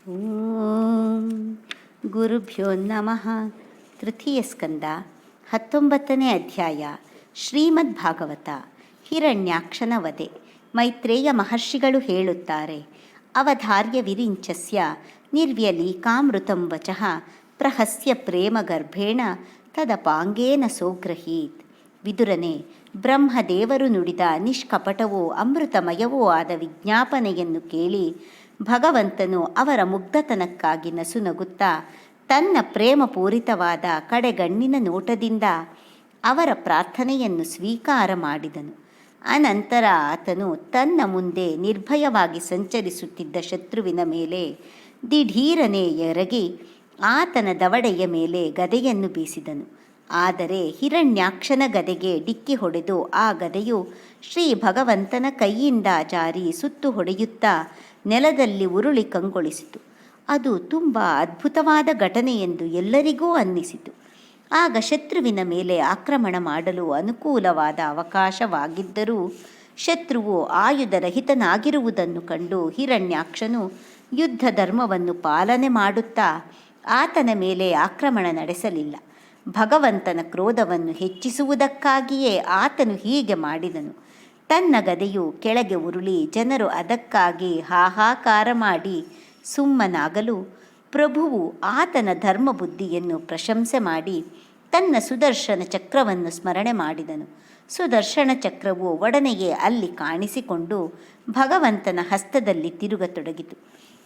ಓಂ ಗುರುಭ್ಯೋ ನಮಃ. ತೃತೀಯ ಸ್ಕಂದ 19ನೇ ಅಧ್ಯಾಯ. ಶ್ರೀಮದ್ ಭಾಗವತ. ಹಿರಣ್ಯಾಕ್ಷನ ವಧೆ. ಮೈತ್ರೇಯ ಮಹರ್ಷಿಗಳು ಹೇಳುತ್ತಾರೆ, ಅವಧಾರ್ಯ ವಿರಿಂಚಸ್ಯ ನಿರ್ವ್ಯಲೀಕಾಮೃತಂ ವಚಃ ಪ್ರಹಸ್ಯ ಪ್ರೇಮಗರ್ಭೇಣ ತದಪಾಂಗೇನ ಸೋಗ್ರಹೀತ್. ವಿದುರನೇ, ಬ್ರಹ್ಮದೇವರು ನುಡಿದ ನಿಷ್ಕಪಟವೂ ಅಮೃತಮಯವೂ ಆದ ವಿಜ್ಞಾಪನೆಯನ್ನು ಕೇಳಿ ಭಗವಂತನು ಅವರ ಮುಗ್ಧತನಕ್ಕಾಗಿ ನಸುನಗುತ್ತಾ ತನ್ನ ಪ್ರೇಮಪೂರಿತವಾದ ಕಡೆಗಣ್ಣಿನ ನೋಟದಿಂದ ಅವರ ಪ್ರಾರ್ಥನೆಯನ್ನು ಸ್ವೀಕಾರ ಮಾಡಿದನು. ಅನಂತರ ಆತನು ತನ್ನ ಮುಂದೆ ನಿರ್ಭಯವಾಗಿ ಸಂಚರಿಸುತ್ತಿದ್ದ ಶತ್ರುವಿನ ಮೇಲೆ ದಿಢೀರನೆ ಎರಗಿ ಆತನ ದವಡೆಯ ಮೇಲೆ ಗದೆಯನ್ನು ಬೀಸಿದನು. ಆದರೆ ಹಿರಣ್ಯಾಕ್ಷನ ಗದೆಗೆ ಡಿಕ್ಕಿ ಹೊಡೆದು ಆ ಗದೆಯು ಶ್ರೀ ಭಗವಂತನ ಕೈಯಿಂದ ಜಾರಿ ಸುತ್ತು ಹೊಡೆಯುತ್ತಾ ನೆಲದಲ್ಲಿ ಉರುಳಿ ಕಂಗೊಳಿಸಿತು. ಅದು ತುಂಬ ಅದ್ಭುತವಾದ ಘಟನೆ ಎಂದು ಎಲ್ಲರಿಗೂ ಅನ್ನಿಸಿತು. ಆಗ ಶತ್ರುವಿನ ಮೇಲೆ ಆಕ್ರಮಣ ಮಾಡಲು ಅನುಕೂಲವಾದ ಅವಕಾಶವಾಗಿದ್ದರೂ ಶತ್ರುವು ಆಯುಧರಹಿತನಾಗಿರುವುದನ್ನು ಕಂಡು ಹಿರಣ್ಯಾಕ್ಷನು ಯುದ್ಧ ಧರ್ಮವನ್ನು ಪಾಲನೆ ಮಾಡುತ್ತಾ ಆತನ ಮೇಲೆ ಆಕ್ರಮಣ ನಡೆಸಲಿಲ್ಲ. ಭಗವಂತನ ಕ್ರೋಧವನ್ನು ಹೆಚ್ಚಿಸುವುದಕ್ಕಾಗಿಯೇ ಆತನು ಹೀಗೆ ಮಾಡಿದನು. ತನ್ನ ಗದೆಯು ಕೆಳಗೆ ಉರುಳಿ ಜನರು ಅದಕ್ಕಾಗಿ ಹಾಹಾಕಾರ ಮಾಡಿ ಸುಮ್ಮನಾಗಲು ಪ್ರಭುವು ಆತನ ಧರ್ಮಬುದ್ಧಿಯನ್ನು ಪ್ರಶಂಸೆ ಮಾಡಿ ತನ್ನ ಸುದರ್ಶನ ಚಕ್ರವನ್ನು ಸ್ಮರಣೆ ಮಾಡಿದನು. ಸುದರ್ಶನ ಚಕ್ರವು ಒಡನೆಯೇ ಅಲ್ಲಿ ಕಾಣಿಸಿಕೊಂಡು ಭಗವಂತನ ಹಸ್ತದಲ್ಲಿ ತಿರುಗತೊಡಗಿತು.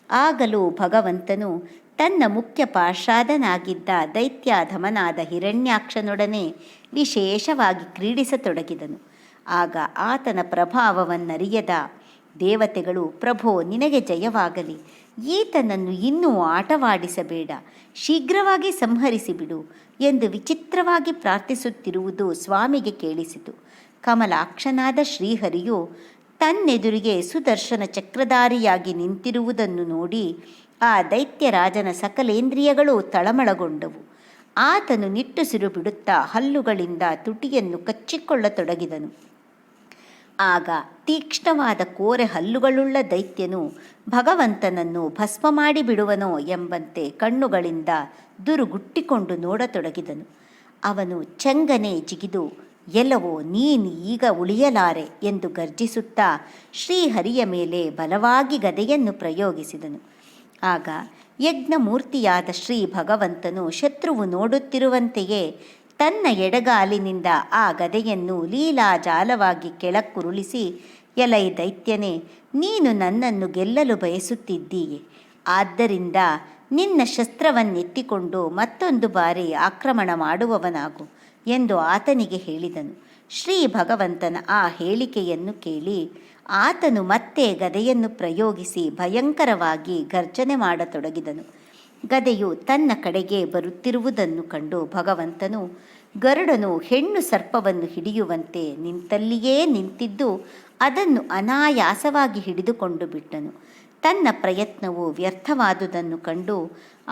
ಆಗಲೂ ಭಗವಂತನು ತನ್ನ ಮುಖ್ಯ ಪಾರ್ಷಾದನಾಗಿದ್ದ ದೈತ್ಯಾಧಮನಾದ ಹಿರಣ್ಯಾಕ್ಷನೊಡನೆ ವಿಶೇಷವಾಗಿ ಕ್ರೀಡಿಸತೊಡಗಿದನು. ಆಗ ಆತನ ಪ್ರಭಾವವನ್ನರಿಯದ ದೇವತೆಗಳು, ಪ್ರಭೋ, ನಿನಗೆ ಜಯವಾಗಲಿ, ಈತನನ್ನು ಇನ್ನೂ ಆಟವಾಡಿಸಬೇಡ, ಶೀಘ್ರವಾಗಿ ಸಂಹರಿಸಿಬಿಡು ಎಂದು ವಿಚಿತ್ರವಾಗಿ ಪ್ರಾರ್ಥಿಸುತ್ತಿರುವುದು ಸ್ವಾಮಿಗೆ ಕೇಳಿಸಿತು. ಕಮಲಾಕ್ಷನಾದ ಶ್ರೀಹರಿಯು ತನ್ನೆದುರಿಗೆ ಸುದರ್ಶನ ಚಕ್ರಧಾರಿಯಾಗಿ ನಿಂತಿರುವುದನ್ನು ನೋಡಿ ಆ ದೈತ್ಯರಾಜನ ಸಕಲೇಂದ್ರಿಯಗಳು ತಳಮಳಗೊಂಡವು. ಆತನು ನಿಟ್ಟುಸಿರು ಬಿಡುತ್ತಾ ಹಲ್ಲುಗಳಿಂದ ತುಟಿಯನ್ನು ಕಚ್ಚಿಕೊಳ್ಳತೊಡಗಿದನು. ಆಗ ತೀಕ್ಷ್ಣವಾದ ಕೋರೆ ಹಲ್ಲುಗಳುಳ್ಳ ದೈತ್ಯನು ಭಗವಂತನನ್ನು ಭಸ್ಮ ಮಾಡಿಬಿಡುವನೋ ಎಂಬಂತೆ ಕಣ್ಣುಗಳಿಂದ ದುರುಗುಟ್ಟಿಕೊಂಡು ನೋಡತೊಡಗಿದನು. ಅವನು ಚಂಗನೆ ಜಿಗಿದು, ಎಲ್ಲವೋ ನೀನು ಈಗ ಉಳಿಯಲಾರೆ ಎಂದು ಗರ್ಜಿಸುತ್ತಾ ಶ್ರೀಹರಿಯ ಮೇಲೆ ಬಲವಾಗಿ ಗದೆಯನ್ನು ಪ್ರಯೋಗಿಸಿದನು. ಆಗ ಯಜ್ಞಮೂರ್ತಿಯಾದ ಶ್ರೀ ಭಗವಂತನು ಶತ್ರುವು ನೋಡುತ್ತಿರುವಂತೆಯೇ ತನ್ನ ಎಡಗಾಲಿನಿಂದ ಆ ಗದೆಯನ್ನು ಲೀಲಾಜಾಲವಾಗಿ ಕೆಳಕ್ಕುರುಳಿಸಿ, ಎಲೈ ದೈತ್ಯನೇ, ನೀನು ನನ್ನನ್ನು ಗೆಲ್ಲಲು ಬಯಸುತ್ತಿದ್ದೀಯೆ, ಆದ್ದರಿಂದ ನಿನ್ನ ಶಸ್ತ್ರವನ್ನೆತ್ತಿಕೊಂಡು ಮತ್ತೊಂದು ಬಾರಿ ಆಕ್ರಮಣ ಮಾಡುವವನಾಗು ಎಂದು ಆತನಿಗೆ ಹೇಳಿದನು. ಶ್ರೀ ಭಗವಂತನ ಆ ಹೇಳಿಕೆಯನ್ನು ಕೇಳಿ ಆತನು ಮತ್ತೆ ಗದೆಯನ್ನು ಪ್ರಯೋಗಿಸಿ ಭಯಂಕರವಾಗಿ ಗರ್ಜನೆ ಮಾಡತೊಡಗಿದನು. ಗದೆಯು ತನ್ನ ಕಡೆಗೆ ಬರುತ್ತಿರುವುದನ್ನು ಕಂಡು ಭಗವಂತನು ಗರುಡನು ಹೆಣ್ಣು ಸರ್ಪವನ್ನು ಹಿಡಿಯುವಂತೆ ನಿಂತಲ್ಲಿಯೇ ನಿಂತಿದ್ದು ಅದನ್ನು ಅನಾಯಾಸವಾಗಿ ಹಿಡಿದುಕೊಂಡು ಬಿಟ್ಟನು. ತನ್ನ ಪ್ರಯತ್ನವು ವ್ಯರ್ಥವಾದುದನ್ನು ಕಂಡು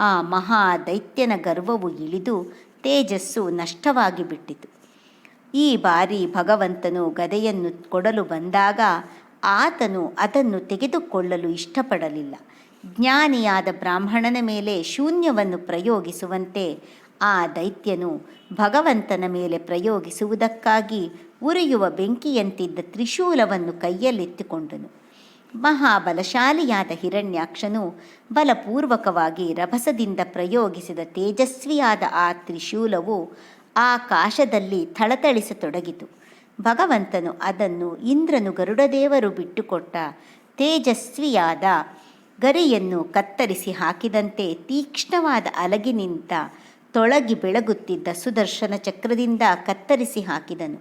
ಆ ಮಹಾ ದೈತ್ಯನ ಗರ್ವವು ಇಳಿದು ತೇಜಸ್ಸು ನಷ್ಟವಾಗಿ ಬಿಟ್ಟಿತು. ಈ ಬಾರಿ ಭಗವಂತನು ಗದೆಯನ್ನು ಕೊಡಲು ಬಂದಾಗ ಆತನು ಅದನ್ನು ತೆಗೆದುಕೊಳ್ಳಲು ಇಷ್ಟಪಡಲಿಲ್ಲ. ಜ್ಞಾನಿಯಾದ ಬ್ರಾಹ್ಮಣನ ಮೇಲೆ ಶೂನ್ಯವನ್ನು ಪ್ರಯೋಗಿಸುವಂತೆ ಆ ದೈತ್ಯನು ಭಗವಂತನ ಮೇಲೆ ಪ್ರಯೋಗಿಸುವುದಕ್ಕಾಗಿ ಉರಿಯುವ ಬೆಂಕಿಯಂತಿದ್ದ ತ್ರಿಶೂಲವನ್ನು ಕೈಯಲ್ಲೆತ್ತಿಕೊಂಡನು. ಮಹಾಬಲಶಾಲಿಯಾದ ಹಿರಣ್ಯಾಕ್ಷನು ಬಲಪೂರ್ವಕವಾಗಿ ರಭಸದಿಂದ ಪ್ರಯೋಗಿಸಿದ ತೇಜಸ್ವಿಯಾದ ಆ ತ್ರಿಶೂಲವು ಆಕಾಶದಲ್ಲಿ ಥಳಥಳಿಸತೊಡಗಿತು. ಭಗವಂತನು ಅದನ್ನು ಇಂದ್ರನು ಗರುಡದೇವರು ಬಿಟ್ಟುಕೊಟ್ಟ ತೇಜಸ್ವಿಯಾದ ಗರಿಯನ್ನು ಕತ್ತರಿಸಿ ಹಾಕಿದಂತೆ ತೀಕ್ಷ್ಣವಾದ ಅಲಗಿನಿಂದ ತೊಳಗಿ ಬೆಳಗುತ್ತಿದ್ದ ಸುದರ್ಶನ ಚಕ್ರದಿಂದ ಕತ್ತರಿಸಿ ಹಾಕಿದನು.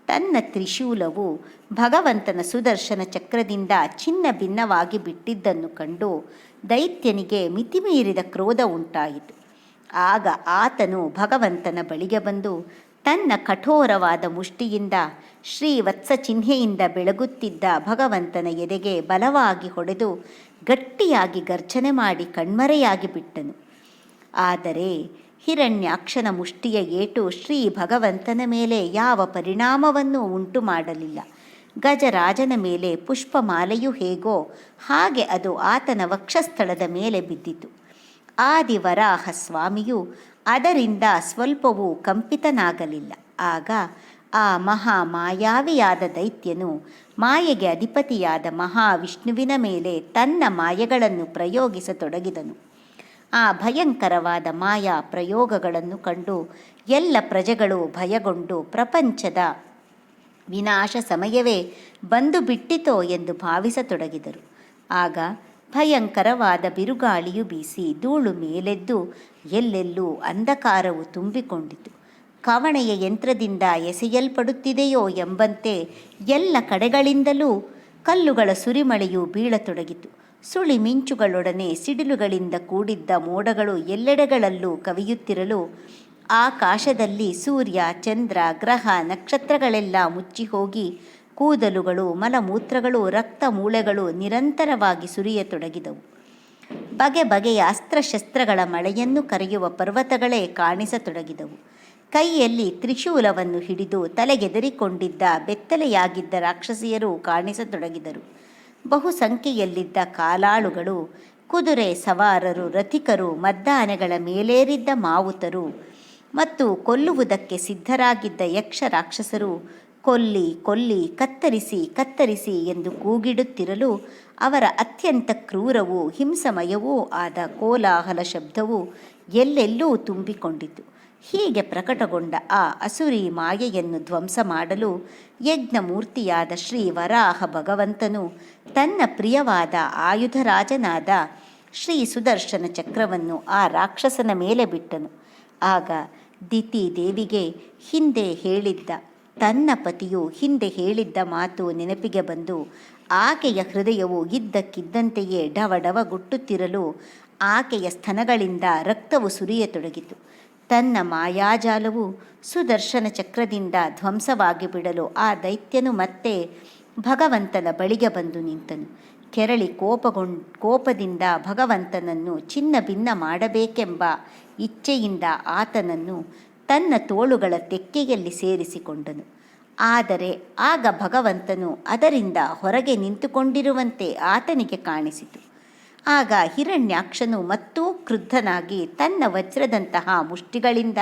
ತನ್ನ ತ್ರಿಶೂಲವು ಭಗವಂತನ ಸುದರ್ಶನ ಚಕ್ರದಿಂದ ಚಿನ್ನ ಭಿನ್ನವಾಗಿ ಬಿಟ್ಟಿದ್ದನ್ನು ಕಂಡು ದೈತ್ಯನಿಗೆ ಮಿತಿಮೀರಿದ ಕ್ರೋಧ ಉಂಟಾಯಿತು. ಆಗ ಆತನು ಭಗವಂತನ ಬಳಿಗೆ ಬಂದು ತನ್ನ ಕಠೋರವಾದ ಮುಷ್ಟಿಯಿಂದ ಶ್ರೀವತ್ಸ ಚಿಹ್ನೆಯಿಂದ ಬೆಳಗುತ್ತಿದ್ದ ಭಗವಂತನ ಎದೆಗೆ ಬಲವಾಗಿ ಹೊಡೆದು ಗಟ್ಟಿಯಾಗಿ ಗರ್ಜನೆ ಮಾಡಿ ಕಣ್ಮರೆಯಾಗಿ ಬಿಟ್ಟನು. ಆದರೆ ಹಿರಣ್ಯಾಕ್ಷನ ಮುಷ್ಟಿಯ ಏಟು ಶ್ರೀ ಭಗವಂತನ ಮೇಲೆ ಯಾವ ಪರಿಣಾಮವನ್ನು ಉಂಟು ಮಾಡಲಿಲ್ಲ. ಗಜರಾಜನ ಮೇಲೆ ಪುಷ್ಪಮಾಲೆಯು ಹೇಗೋ ಹಾಗೆ ಅದು ಆತನ ವಕ್ಷಸ್ಥಳದ ಮೇಲೆ ಬಿದ್ದಿತು. ಆದಿವರಾಹ ಸ್ವಾಮಿಯು ಅದರಿಂದ ಸ್ವಲ್ಪವೂ ಕಂಪಿತನಾಗಲಿಲ್ಲ. ಆಗ ಆ ಮಹಾ ಮಾಯಾವಿಯಾದ ದೈತ್ಯನು ಮಾಯೆಗೆ ಅಧಿಪತಿಯಾದ ಮಹಾವಿಷ್ಣುವಿನ ಮೇಲೆ ತನ್ನ ಮಾಯೆಗಳನ್ನು ಪ್ರಯೋಗಿಸತೊಡಗಿದನು. ಆ ಭಯಂಕರವಾದ ಮಾಯಾ ಪ್ರಯೋಗಗಳನ್ನು ಕಂಡು ಎಲ್ಲ ಪ್ರಜೆಗಳು ಭಯಗೊಂಡು ಪ್ರಪಂಚದ ವಿನಾಶ ಸಮಯವೇ ಬಂದು ಬಿಟ್ಟಿತೋ ಎಂದು ಭಾವಿಸತೊಡಗಿದರು. ಆಗ ಭಯಂಕರವಾದ ಬಿರುಗಾಳಿಯು ಬೀಸಿ ಧೂಳು ಮೇಲೆದ್ದು ಎಲ್ಲೆಲ್ಲೂ ಅಂಧಕಾರವು ತುಂಬಿಕೊಂಡಿತು. ಕವಣೆಯ ಯಂತ್ರದಿಂದ ಎಸೆಯಲ್ಪಡುತ್ತಿದೆಯೋ ಎಂಬಂತೆ ಎಲ್ಲ ಕಡೆಗಳಿಂದಲೂ ಕಲ್ಲುಗಳ ಸುರಿಮಳೆಯು ಬೀಳತೊಡಗಿತು. ಸುಳಿ ಮಿಂಚುಗಳೊಡನೆ ಸಿಡಿಲುಗಳಿಂದ ಕೂಡಿದ್ದ ಮೋಡಗಳು ಎಲ್ಲೆಡೆಗಳಲ್ಲೂ ಕವಿಯುತ್ತಿರಲು ಆಕಾಶದಲ್ಲಿ ಸೂರ್ಯ, ಚಂದ್ರ, ಗ್ರಹ, ನಕ್ಷತ್ರಗಳೆಲ್ಲ ಮುಚ್ಚಿಹೋಗಿ ಕೂದಲುಗಳು, ಮಲಮೂತ್ರಗಳು, ರಕ್ತ ಮೂಳೆಗಳು ನಿರಂತರವಾಗಿ ಸುರಿಯತೊಡಗಿದವು. ಬಗೆ ಬಗೆಯ ಅಸ್ತ್ರಶಸ್ತ್ರಗಳ ಮಳೆಯನ್ನು ಕರೆಯುವ ಪರ್ವತಗಳೇ ಕಾಣಿಸತೊಡಗಿದವು. ಕೈಯಲ್ಲಿ ತ್ರಿಶೂಲವನ್ನು ಹಿಡಿದು ತಲೆಗೆದರಿಕೊಂಡಿದ್ದ ಬೆತ್ತಲೆಯಾಗಿದ್ದ ರಾಕ್ಷಸಿಯರು ಕಾಣಿಸತೊಡಗಿದರು. ಬಹುಸಂಖ್ಯೆಯಲ್ಲಿದ್ದ ಕಾಲಾಳುಗಳು, ಕುದುರೆ ಸವಾರರು, ರಥಿಕರು, ಮದ್ದಾನೆಗಳ ಮೇಲೇರಿದ್ದ ಮಾವುತರು ಮತ್ತು ಕೊಲ್ಲುವುದಕ್ಕೆ ಸಿದ್ಧರಾಗಿದ್ದ ಯಕ್ಷ ರಾಕ್ಷಸರು ಕೊಲ್ಲಿ ಕೊಲ್ಲಿ, ಕತ್ತರಿಸಿ ಕತ್ತರಿಸಿ ಎಂದು ಕೂಗಿಡುತ್ತಿರಲು ಅವರ ಅತ್ಯಂತ ಕ್ರೂರವೂ ಹಿಂಸಮಯವೂ ಆದ ಕೋಲಾಹಲ ಶಬ್ದವು ಎಲ್ಲೆಲ್ಲೂ ತುಂಬಿಕೊಂಡಿತು. ಹೀಗೆ ಪ್ರಕಟಗೊಂಡ ಆ ಅಸುರಿ ಮಾಯೆಯನ್ನು ಧ್ವಂಸ ಮಾಡಲು ಯಜ್ಞಮೂರ್ತಿಯಾದ ಶ್ರೀ ವರಾಹ ಭಗವಂತನು ತನ್ನ ಪ್ರಿಯವಾದ ಆಯುಧರಾಜನಾದ ಶ್ರೀ ಸುದರ್ಶನ ಚಕ್ರವನ್ನು ಆ ರಾಕ್ಷಸನ ಮೇಲೆ ಬಿಟ್ಟನು. ಆಗ ದಿತಿ ದೇವಿಗೆ ತನ್ನ ಪತಿಯು ಹಿಂದೆ ಹೇಳಿದ್ದ ಮಾತು ನೆನಪಿಗೆ ಬಂದು ಆಕೆಯ ಹೃದಯವು ಇದ್ದಕ್ಕಿದ್ದಂತೆಯೇ ಡವಡವಗುಟ್ಟುತ್ತಿರಲು ಆಕೆಯ ಸ್ತನಗಳಿಂದ ರಕ್ತವು ಸುರಿಯತೊಡಗಿತು. ತನ್ನ ಮಾಯಾಜಾಲವು ಸುದರ್ಶನ ಚಕ್ರದಿಂದ ಧ್ವಂಸವಾಗಿ ಬಿಡಲು ಆ ದೈತ್ಯನು ಮತ್ತೆ ಭಗವಂತನ ಬಳಿಗೆ ಬಂದು ನಿಂತನು. ಕೆರಳಿ ಕೋಪದಿಂದ ಭಗವಂತನನ್ನು ಚಿನ್ನ ಭಿನ್ನ ಮಾಡಬೇಕೆಂಬ ಇಚ್ಛೆಯಿಂದ ಆತನನ್ನು ತನ್ನ ತೋಳುಗಳ ತೆಕ್ಕೆಯಲ್ಲಿ ಸೇರಿಸಿಕೊಂಡನು. ಆದರೆ ಆಗ ಭಗವಂತನು ಅದರಿಂದ ಹೊರಗೆ ನಿಂತುಕೊಂಡಿರುವಂತೆ ಆತನಿಗೆ ಕಾಣಿಸಿತು. ಆಗ ಹಿರಣ್ಯಾಕ್ಷನು ಮತ್ತೂ ಕ್ರುದ್ಧನಾಗಿ ತನ್ನ ವಜ್ರದಂತಹ ಮುಷ್ಟಿಗಳಿಂದ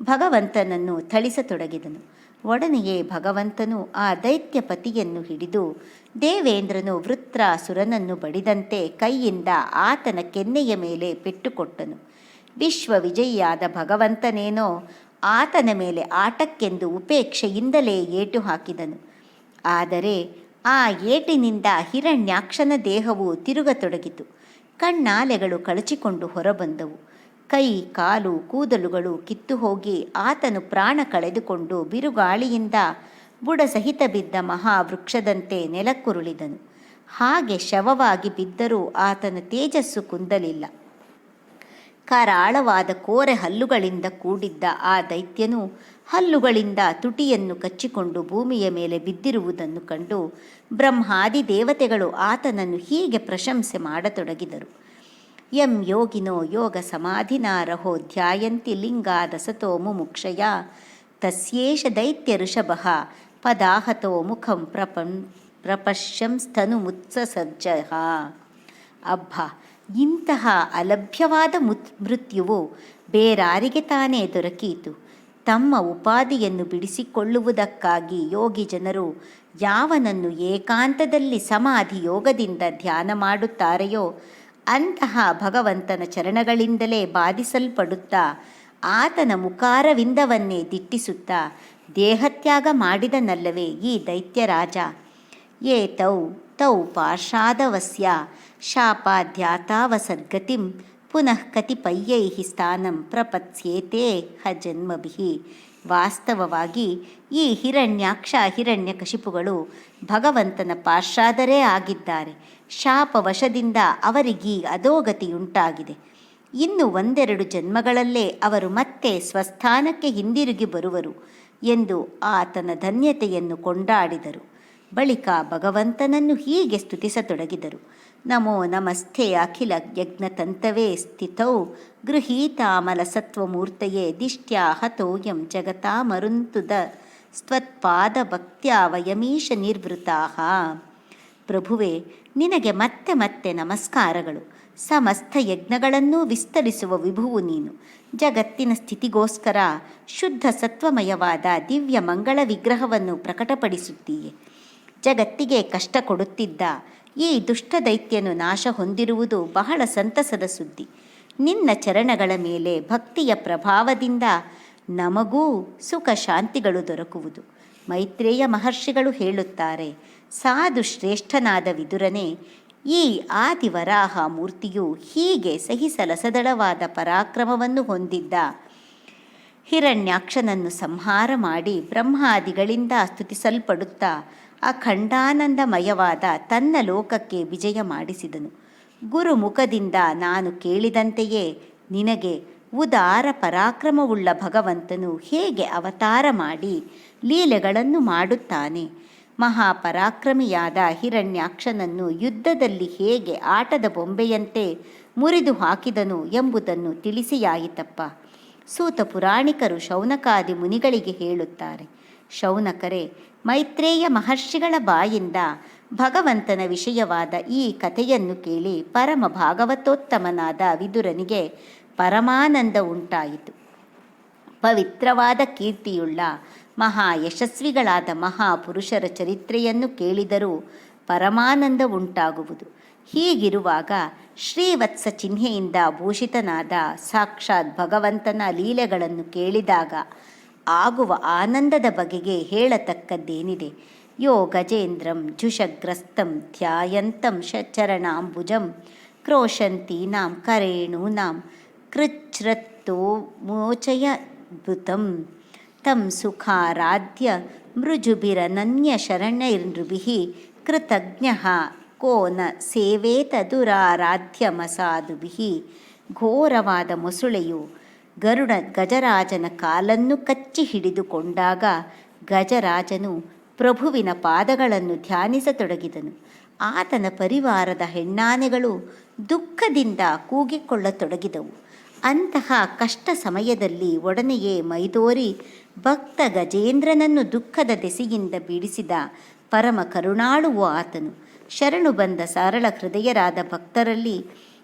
ಭಗವಂತನನ್ನು ಥಳಿಸತೊಡಗಿದನು. ಒಡನೆಯೇ ಭಗವಂತನು ಆ ದೈತ್ಯಪತಿಯನ್ನು ಹಿಡಿದು ದೇವೇಂದ್ರನು ವೃತ್ರಾಸುರನನ್ನು ಬಡಿದಂತೆ ಕೈಯಿಂದ ಆತನ ಕೆನ್ನೆಯ ಮೇಲೆ ಪೆಟ್ಟುಕೊಟ್ಟನು. ವಿಶ್ವವಿಜಯಿಯಾದ ಭಗವಂತನೇನೋ ಆತನ ಮೇಲೆ ಆಟಕ್ಕೆಂದು ಉಪೇಕ್ಷೆಯಿಂದಲೇ ಏಟು ಹಾಕಿದನು. ಆದರೆ ಆ ಏಟಿನಿಂದ ಹಿರಣ್ಯಾಕ್ಷನ ದೇಹವು ತಿರುಗತೊಡಗಿತು. ಕಣ್ಣಾಲೆಗಳು ಕಳಚಿಕೊಂಡು ಹೊರಬಂದವು. ಕೈ, ಕಾಲು, ಕೂದಲುಗಳು ಕಿತ್ತು ಹೋಗಿ ಆತನು ಪ್ರಾಣ ಕಳೆದುಕೊಂಡು ಬಿರುಗಾಳಿಯಿಂದ ಬುಡಸಹಿತ ಬಿದ್ದ ಮಹಾವೃಕ್ಷದಂತೆ ನೆಲಕ್ಕುರುಳಿದನು. ಹಾಗೆ ಶವವಾಗಿ ಬಿದ್ದರೂ ಆತನ ತೇಜಸ್ಸು ಕುಂದಲಿಲ್ಲ. ಕರಾಳವಾದ ಕೋರೆ ಹಲ್ಲುಗಳಿಂದ ಕೂಡಿದ್ದ ಆ ದೈತ್ಯನು ಹಲ್ಲುಗಳಿಂದ ತುಟಿಯನ್ನು ಕಚ್ಚಿಕೊಂಡು ಭೂಮಿಯ ಮೇಲೆ ಬಿದ್ದಿರುವುದನ್ನು ಕಂಡು ಬ್ರಹ್ಮಾದಿ ದೇವತೆಗಳು ಆತನನ್ನು ಹೀಗೆ ಪ್ರಶಂಸೆ ಮಾಡತೊಡಗಿದರು. ಯಂ ಯೋಗಿನೋ ಯೋಗ ಸಮಾಧಿನಾರಹೋ ಧ್ಯಾಯಂತಿ ಲಿಂಗಾದ ಸತೋ ಮುಮುಕ್ಷಯ ತಸ್ಯೇಷ ದೈತ್ಯ ಋಷಭಃ ಪದಾಹತೋ ಮುಖಂ ಪ್ರಪಶ್ಯಂಸ್ತನು ಮುತ್ಸಸಜ್ಜಃ. ಅಬ್ಬ, ಇಂತಹ ಅಲಭ್ಯವಾದ ಮೃತ್ಯುವು ಬೇರಾರಿಗೆ ತಾನೇ ದೊರಕೀತು. ತಮ್ಮ ಉಪಾಧಿಯನ್ನು ಬಿಡಿಸಿಕೊಳ್ಳುವುದಕ್ಕಾಗಿ ಯೋಗಿ ಜನರು ಯಾವನನ್ನು ಏಕಾಂತದಲ್ಲಿ ಸಮಾಧಿ ಯೋಗದಿಂದ ಧ್ಯಾನ ಮಾಡುತ್ತಾರೆಯೋ ಅಂತಹ ಭಗವಂತನ ಚರಣಗಳಿಂದಲೇ ಬಾಧಿಸಲ್ಪಡುತ್ತಾ ಆತನ ಮುಖಾರವಿಂದವನ್ನೇ ದಿಟ್ಟಿಸುತ್ತಾ ದೇಹತ್ಯಾಗ ಮಾಡಿದನಲ್ಲವೇ ಈ ದೈತ್ಯರಾಜ. ಯೇ ತೌ ಪಾರ್ಷಾದವಸ್ಯ ಶಾಪಾಧ್ಯಾತಾವಸದ್ಗತಿಂ ಪುನಃ ಕತಿಪಯ್ಯೈ ಸ್ಥಾನಂ ಪ್ರಪತ್ಸ್ಯೇತೆ ಹ ಜನ್ಮಭಿಃ. ವಾಸ್ತವವಾಗಿ ಈ ಹಿರಣ್ಯಾಕ್ಷ ಹಿರಣ್ಯಕಶಿಪುಗಳು ಭಗವಂತನ ಪಾರ್ಷಾದರೇ ಆಗಿದ್ದಾರೆ. ಶಾಪವಶದಿಂದ ಅವರಿಗೀ ಅಧೋಗತಿಯುಂಟಾಗಿದೆ. ಇನ್ನು ಒಂದೆರಡು ಜನ್ಮಗಳಲ್ಲೇ ಅವರು ಮತ್ತೆ ಸ್ವಸ್ಥಾನಕ್ಕೆ ಹಿಂದಿರುಗಿ ಬರುವರು ಎಂದು ಆತನ ಧನ್ಯತೆಯನ್ನು ಕೊಂಡಾಡಿದರು. ಬಳಿಕ ಭಗವಂತನನ್ನು ಹೀಗೆ ಸ್ತುತಿಸತೊಡಗಿದರು. ನಮೋ ನಮಸ್ತೆ ಅಖಿಲ ಯಜ್ಞತಂತವೇ ಸ್ಥಿತೌ ಗೃಹೀತಾಮಲ ಸತ್ವಮೂರ್ತಯೇ ದಿಷ್ಟ್ಯಾ ಹತೋಯಂ ಜಗತಾಮರುಂತುದ ಸ್ವತ್ಪಾದ ಭಕ್ತ್ಯಾ ವಯಮೀಶ ನಿರ್ವೃತಾಃ. ಪ್ರಭುವೆ, ನಿನಗೆ ಮತ್ತೆ ಮತ್ತೆ ನಮಸ್ಕಾರಗಳು. ಸಮಸ್ತ ಯಜ್ಞಗಳನ್ನೂ ವಿಸ್ತರಿಸುವ ವಿಭುವು ನೀನು. ಜಗತ್ತಿನ ಸ್ಥಿತಿಗೋಸ್ಕರ ಶುದ್ಧ ಸತ್ವಮಯವಾದ ದಿವ್ಯ ಮಂಗಳ ವಿಗ್ರಹವನ್ನು ಪ್ರಕಟಪಡಿಸುತ್ತೀಯೆ. ಜಗತ್ತಿಗೆ ಕಷ್ಟ ಕೊಡುತ್ತಿದ್ದ ಈ ದುಷ್ಟ ದೈತ್ಯನು ನಾಶ ಹೊಂದಿರುವುದು ಬಹಳ ಸಂತಸದ ಸುದ್ದಿ. ನಿನ್ನ ಚರಣಗಳ ಮೇಲೆ ಭಕ್ತಿಯ ಪ್ರಭಾವದಿಂದ ನಮಗೂ ಸುಖ ಶಾಂತಿಗಳು ದೊರಕುವುದು. ಮೈತ್ರೇಯ ಮಹರ್ಷಿಗಳು ಹೇಳುತ್ತಾರೆ, ಸಾಧು ಶ್ರೇಷ್ಠನಾದ ವಿದುರನೇ, ಈ ಆದಿವರಾಹ ಮೂರ್ತಿಯು ಹೀಗೆ ಸಹಿಸಲಸದಳವಾದ ಪರಾಕ್ರಮವನ್ನು ಹೊಂದಿದ್ದ ಹಿರಣ್ಯಾಕ್ಷನನ್ನು ಸಂಹಾರ ಮಾಡಿ ಬ್ರಹ್ಮಾದಿಗಳಿಂದ ಸ್ತುತಿಸಲ್ಪಡುತ್ತಾ ಅಖಂಡಾನಂದಮಯವಾದ ತನ್ನ ಲೋಕಕ್ಕೆ ವಿಜಯ ಮಾಡಿಸಿದನು. ಗುರುಮುಖದಿಂದ ನಾನು ಕೇಳಿದಂತೆಯೇ ನಿನಗೆ ಉದಾರ ಪರಾಕ್ರಮವುಳ್ಳ ಭಗವಂತನು ಹೇಗೆ ಅವತಾರ ಮಾಡಿ ಲೀಲೆಗಳನ್ನು ಮಾಡುತ್ತಾನೆ, ಮಹಾಪರಾಕ್ರಮಿಯಾದ ಹಿರಣ್ಯಾಕ್ಷನನ್ನು ಯುದ್ಧದಲ್ಲಿ ಹೇಗೆ ಆಟದ ಬೊಂಬೆಯಂತೆ ಮುರಿದು ಹಾಕಿದನು ಎಂಬುದನ್ನು ತಿಳಿಸಿಯಾಯಿತಪ್ಪ. ಸೂತ ಪುರಾಣಿಕರು ಶೌನಕಾದಿ ಮುನಿಗಳಿಗೆ ಹೇಳುತ್ತಾರೆ, ಶೌನಕರೇ, ಮೈತ್ರೇಯ ಮಹರ್ಷಿಗಳ ಬಾಯಿಂದ ಭಗವಂತನ ವಿಷಯವಾದ ಈ ಕಥೆಯನ್ನು ಕೇಳಿ ಪರಮ ಭಾಗವತೋತ್ತಮನಾದ ವಿದುರನಿಗೆ ಪರಮಾನಂದ ಉಂಟಾಯಿತು. ಪವಿತ್ರವಾದ ಕೀರ್ತಿಯುಳ್ಳ ಮಹಾ ಯಶಸ್ವಿಗಳಾದ ಮಹಾಪುರುಷರ ಚರಿತ್ರೆಯನ್ನು ಕೇಳಿದರೂ ಪರಮಾನಂದ ಉಂಟಾಗುವುದು. ಹೀಗಿರುವಾಗ ಶ್ರೀವತ್ಸ ಚಿಹ್ನೆಯಿಂದ ಭೂಷಿತನಾದ ಸಾಕ್ಷಾತ್ ಭಗವಂತನ ಲೀಲೆಗಳನ್ನು ಕೇಳಿದಾಗ ಆಗುವ ಆನಂದದ ಬಗೆಗೆ ಹೇಳತಕ್ಕದ್ದೇನಿದೆ. ಯೋ ಗಜೇಂದ್ರಂ ಜುಷಗ್ರಸ್ತಂ ಧ್ಯಾಯಂತಂ ಚರಣಾಂಬುಜಂ ಕ್ರೋಶಂತೀನಾಂ ಕರೇಣೂನಾಂ ಕೃಚ್ಛ್ರತ್ತೋ ಮೋಚಯದ್ಭುತಂ ತಂ ಸುಖಾರಾಧ್ಯ ಮೃಜುಭಿರನನ್ಯ ಶರಣೈರ್ನೃಭಿಃ ಕೃತಜ್ಞಃ ಕೋ ನ ಸೇವೇತ ದುರಾರಾಧ್ಯ ಘೋರವಾದ ಮೊಸುಳೆಯು ಗಜರಾಜನ ಕಾಲನ್ನು ಕಚ್ಚಿ ಹಿಡಿದುಕೊಂಡಾಗ ಗಜರಾಜನು ಪ್ರಭುವಿನ ಪಾದಗಳನ್ನು ಧ್ಯಾನಿಸತೊಡಗಿದನು. ಆತನ ಪರಿವಾರದ ಹೆಣ್ಣಾನೆಗಳು ದುಃಖದಿಂದ ಕೂಗಿಕೊಳ್ಳತೊಡಗಿದವು. ಅಂತಹ ಕಷ್ಟ ಸಮಯದಲ್ಲಿ ಒಡನೆಯೇ ಮೈದೋರಿ ಭಕ್ತ ಗಜೇಂದ್ರನನ್ನು ದುಃಖದ ದೆಸೆಯಿಂದ ಬಿಡಿಸಿದ ಪರಮ ಕರುಣಾಳುವು ಆತನು. ಶರಣು ಬಂದ ಸರಳ ಹೃದಯರಾದ ಭಕ್ತರಲ್ಲಿ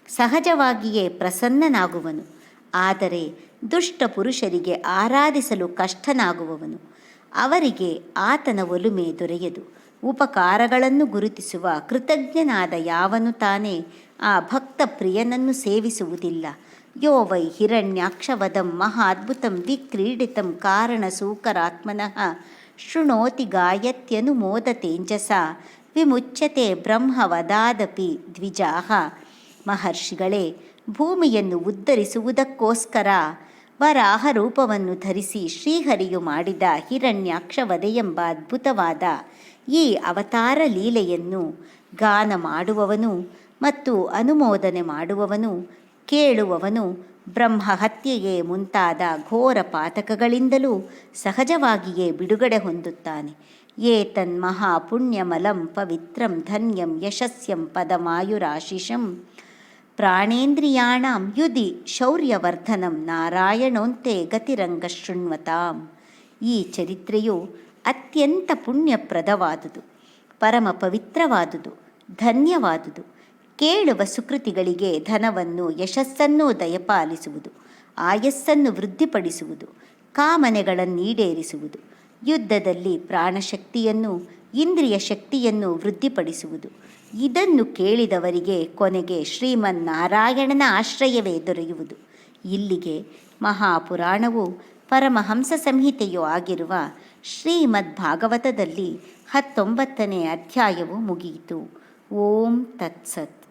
ಸಹಜವಾಗಿಯೇ ಪ್ರಸನ್ನನಾಗುವನು. ಆದರೆ ದುಷ್ಟ ಪುರುಷರಿಗೆ ಆರಾಧಿಸಲು ಕಷ್ಟನಾಗುವವನು. ಅವರಿಗೆ ಆತನ ಒಲುಮೆ ದೊರೆಯದು. ಉಪಕಾರಗಳನ್ನು ಗುರುತಿಸುವ ಕೃತಜ್ಞನಾದ ಯಾವನು ತಾನೇ ಆ ಭಕ್ತ ಪ್ರಿಯನನ್ನು ಸೇವಿಸುವುದಿಲ್ಲ. ಯೋ ವೈ ಹಿರಣ್ಯಾಕ್ಷವದಂ ಮಹಾದ್ಭುತಂ ವಿಕ್ರೀಡಿತಂ ಕಾರಣಸೂಕರಾತ್ಮನಃ ಶೃಣೋತಿ ಗಾಯತ್ಯನುಮೋದತೇಂಜಸ ವಿಮುಚ್ಯತೆ ಬ್ರಹ್ಮವದಾದಪಿ ದ್ವಿಜಾಃ. ಮಹರ್ಷಿಗಳೇ, ಭೂಮಿಯನ್ನು ಉದ್ಧರಿಸುವುದಕ್ಕೋಸ್ಕರ ವರಾಹ ರೂಪವನ್ನು ಧರಿಸಿ ಶ್ರೀಹರಿಯು ಮಾಡಿದ ಹಿರಣ್ಯಾಕ್ಷ ವಧೆಯೆಂಬ ಅದ್ಭುತವಾದ ಈ ಅವತಾರ ಲೀಲೆಯನ್ನು ಗಾನ ಮಾಡುವವನು ಮತ್ತು ಅನುಮೋದನೆ ಮಾಡುವವನು, ಕೇಳುವವನು ಬ್ರಹ್ಮಹತ್ಯೆಗೆ ಮುಂತಾದ ಘೋರ ಪಾತಕಗಳಿಂದಲೂ ಸಹಜವಾಗಿಯೇ ಬಿಡುಗಡೆ ಹೊಂದುತ್ತಾನೆ. ಏತನ್ಮಹಾಪುಣ್ಯಮಲಂ ಪವಿತ್ರಂ ಧನ್ಯಂ ಯಶಸ್ಯಂ ಪದಮಾಯುರಾಶಿಷಂ ಪ್ರಾಣೇಂದ್ರಿಯಾಣಾಂ ಯುಧಿ ಶೌರ್ಯವರ್ಧನಂ ನಾರಾಯಣೋಂತೆ ಗತಿರಂಗಶೃಣ್ವತಾಂ. ಈ ಚರಿತ್ರೆಯು ಅತ್ಯಂತ ಪುಣ್ಯಪ್ರದವಾದುದು, ಪರಮ ಪವಿತ್ರವಾದುದು, ಧನ್ಯವಾದುದು. ಕೇಳುವ ಸುಕೃತಿಗಳಿಗೆ ಧನವನ್ನು ಯಶಸ್ಸನ್ನು ದಯಪಾಲಿಸುವುದು, ಆಯಸ್ಸನ್ನು ವೃದ್ಧಿಪಡಿಸುವುದು, ಕಾಮನೆಗಳನ್ನೀಡೇರಿಸುವುದು, ಯುದ್ಧದಲ್ಲಿ ಪ್ರಾಣಶಕ್ತಿಯನ್ನು ಇಂದ್ರಿಯ ಶಕ್ತಿಯನ್ನು ವೃದ್ಧಿಪಡಿಸುವುದು. ಇದನ್ನು ಕೇಳಿದವರಿಗೆ ಕೊನೆಗೆ ಶ್ರೀಮನ್ನಾರಾಯಣನ ಆಶ್ರಯವೇ ದೊರೆಯುವುದು. ಇಲ್ಲಿಗೆ ಮಹಾಪುರಾಣವು ಪರಮಹಂಸ ಸಂಹಿತೆಯೂ ಆಗಿರುವ ಶ್ರೀಮದ್ ಭಾಗವತದಲ್ಲಿ 19ನೇ ಅಧ್ಯಾಯವು ಮುಗಿಯಿತು. ಓಂ ತತ್ಸತ್.